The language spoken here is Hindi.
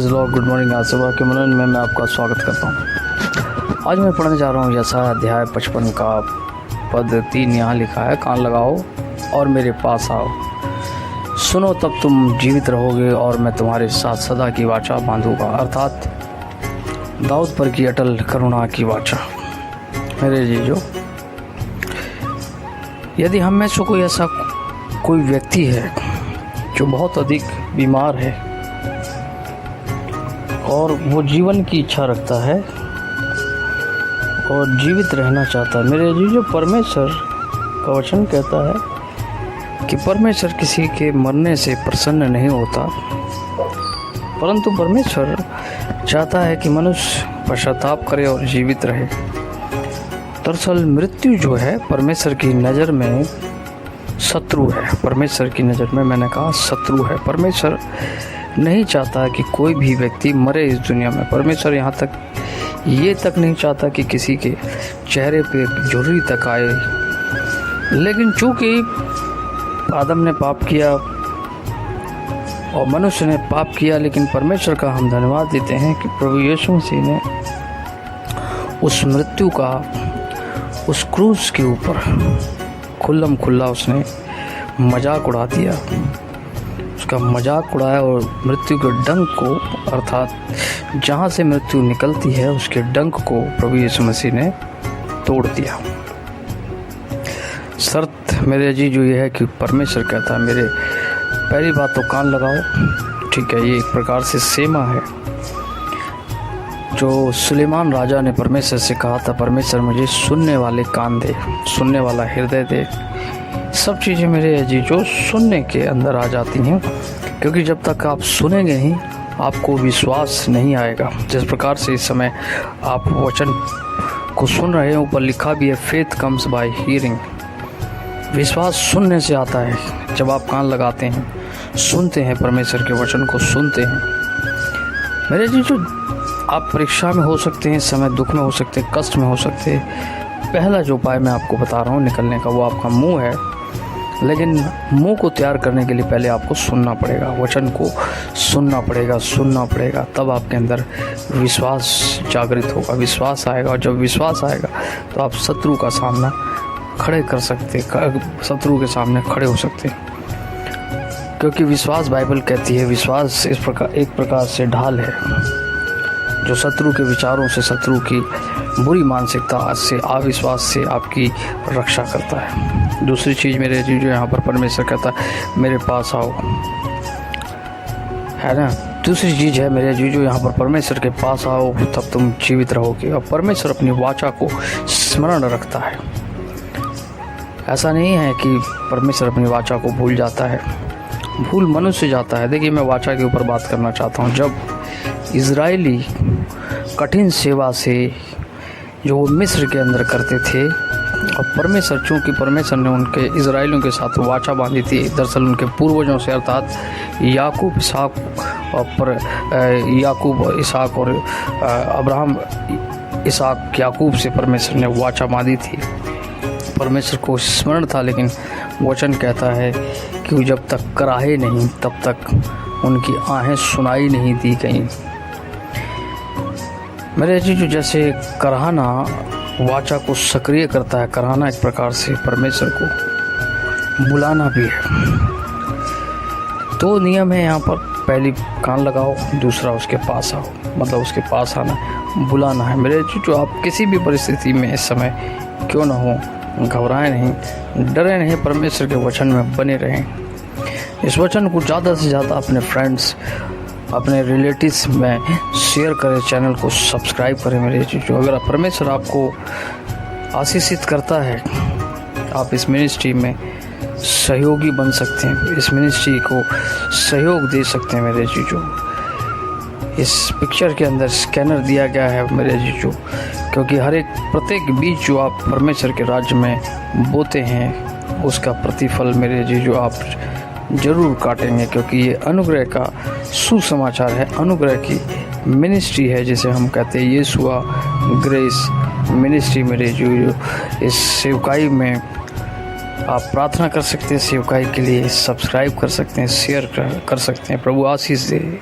Good morning. आज सुबह के मनोरंजन में मैं आपका स्वागत करता हूँ। आज मैं पढ़ने जा रहा हूँ यशायाह अध्याय 55 का पद 3। यहाँ लिखा है, कान लगाओ और मेरे पास आओ, सुनो तब तुम जीवित रहोगे और मैं तुम्हारे साथ सदा की वाचा बांधूंगा। अर्थात दाऊद पर की अटल करुणा की वाचा। मेरे जीजो, यदि हम में से कोई ऐसा कोई व्यक्ति है जो बहुत अधिक बीमार है और वो जीवन की इच्छा रखता है और जीवित रहना चाहता है, मेरे जीजो, परमेश्वर का वचन कहता है कि परमेश्वर किसी के मरने से प्रसन्न नहीं होता, परंतु परमेश्वर चाहता है कि मनुष्य पश्चाताप करे और जीवित रहे। दरअसल मृत्यु जो है परमेश्वर की नज़र में शत्रु है। परमेश्वर की नज़र में, मैंने कहा, शत्रु है। परमेश्वर नहीं चाहता कि कोई भी व्यक्ति मरे इस दुनिया में। परमेश्वर यहाँ तक ये तक नहीं चाहता कि किसी के चेहरे पे झुर्री तक आए। लेकिन चूँकि आदम ने पाप किया और मनुष्य ने पाप किया, लेकिन परमेश्वर का हम धन्यवाद देते हैं कि प्रभु यीशु मसीह ने उस मृत्यु का उस क्रूस के ऊपर खुल्लम खुल्ला उसने मजाक उड़ा दिया, उसका मजाक उड़ाया और मृत्यु के डंक को, अर्थात जहाँ से मृत्यु निकलती है उसके डंक को प्रभु यीशु मसीह ने तोड़ दिया। शर्त मेरे जी जो ये है कि परमेश्वर कहता है, मेरे पहली बात तो कान लगाओ। ठीक है, ये एक प्रकार से सेमा है जो सुलेमान राजा ने परमेश्वर से कहा था, परमेश्वर मुझे सुनने वाले कान दे, सुनने वाला हृदय दे। सब चीज़ें मेरे जी जो सुनने के अंदर आ जाती हैं, क्योंकि जब तक आप सुनेंगे नहीं आपको विश्वास नहीं आएगा। जिस प्रकार से इस समय आप वचन को सुन रहे हैं, ऊपर लिखा भी है, फेथ कम्स बाय हियरिंग। विश्वास सुनने से आता है। जब आप कान लगाते हैं, सुनते हैं, परमेश्वर के वचन को सुनते हैं। मेरे जी जो आप परीक्षा में हो सकते हैं, इस समय दुख में हो सकते हैं, कष्ट में हो सकते हैं, पहला जो उपाय मैं आपको बता रहा हूँ निकलने का, वो आपका मुंह है। लेकिन मुंह को तैयार करने के लिए पहले आपको सुनना पड़ेगा, वचन को सुनना पड़ेगा, तब आपके अंदर विश्वास जागृत होगा, विश्वास आएगा। और जब विश्वास आएगा तो आप शत्रु का सामना खड़े कर सकते, शत्रु के सामने खड़े हो सकते हैं। क्योंकि विश्वास, बाइबल कहती है, विश्वास एक प्रकार से ढाल है जो शत्रु के विचारों से, शत्रु की बुरी मानसिकता से, अविश्वास से आपकी रक्षा करता है। दूसरी चीज़ मेरे जी जो यहाँ पर परमेश्वर कहता है, मेरे पास आओ, है ना। दूसरी चीज़ है मेरे जी जो यहाँ पर परमेश्वर के पास आओ तब तुम जीवित रहोगे। और परमेश्वर अपनी वाचा को स्मरण रखता है। ऐसा नहीं है कि परमेश्वर अपनी वाचा को भूल जाता है, भूल मनुष्य जाता है। देखिए, मैं वाचा के ऊपर बात करना चाहता हूँ। जब इजरायली कठिन सेवा से जो वो मिस्र के अंदर करते थे, और परमेश्वर, चूँकि परमेश्वर ने उनके इजराइलियों के साथ वाचा बांधी थी, दरअसल उनके पूर्वजों से, अर्थात याकूब इसहाक और अब्राहम, इसहाक याकूब से परमेश्वर ने वाचा बांधी थी। परमेश्वर को स्मरण था, लेकिन वचन कहता है कि जब तक कराहे नहीं तब तक उनकी आहें सुनाई नहीं दी गई। मेरे जी जो जैसे कराहना वाचा को सक्रिय करता है, कराहना एक प्रकार से परमेश्वर को बुलाना भी है। तो नियम है यहाँ पर, पहली कान लगाओ, दूसरा उसके पास आओ, मतलब उसके पास आना, बुलाना है। मेरे जी जो आप किसी भी परिस्थिति में इस समय क्यों ना हो, घबराएं नहीं, डरे नहीं, परमेश्वर के वचन में बने रहें। इस वचन को ज़्यादा से ज़्यादा अपने फ्रेंड्स, अपने रिलेटिव्स में शेयर करें, चैनल को सब्सक्राइब करें। मेरे जो अगर परमेश्वर आपको आशीषित करता है, आप इस मिनिस्ट्री में सहयोगी बन सकते हैं, इस मिनिस्ट्री को सहयोग दे सकते हैं। मेरे जीजो, इस पिक्चर के अंदर स्कैनर दिया गया है मेरे जीजो, क्योंकि प्रत्येक बीज जो आप परमेश्वर के राज्य में बोते हैं उसका प्रतिफल मेरे जीजो आप ज़रूर काटेंगे, क्योंकि ये अनुग्रह का सुसमाचार है, अनुग्रह की मिनिस्ट्री है, जिसे हम कहते हैं यीशुआ ग्रेस मिनिस्ट्री। मेरे जो इस सेवकाई में आप प्रार्थना कर सकते हैं, सेवकाई के लिए सब्सक्राइब कर सकते हैं, शेयर कर सकते हैं। प्रभु आशीष दे।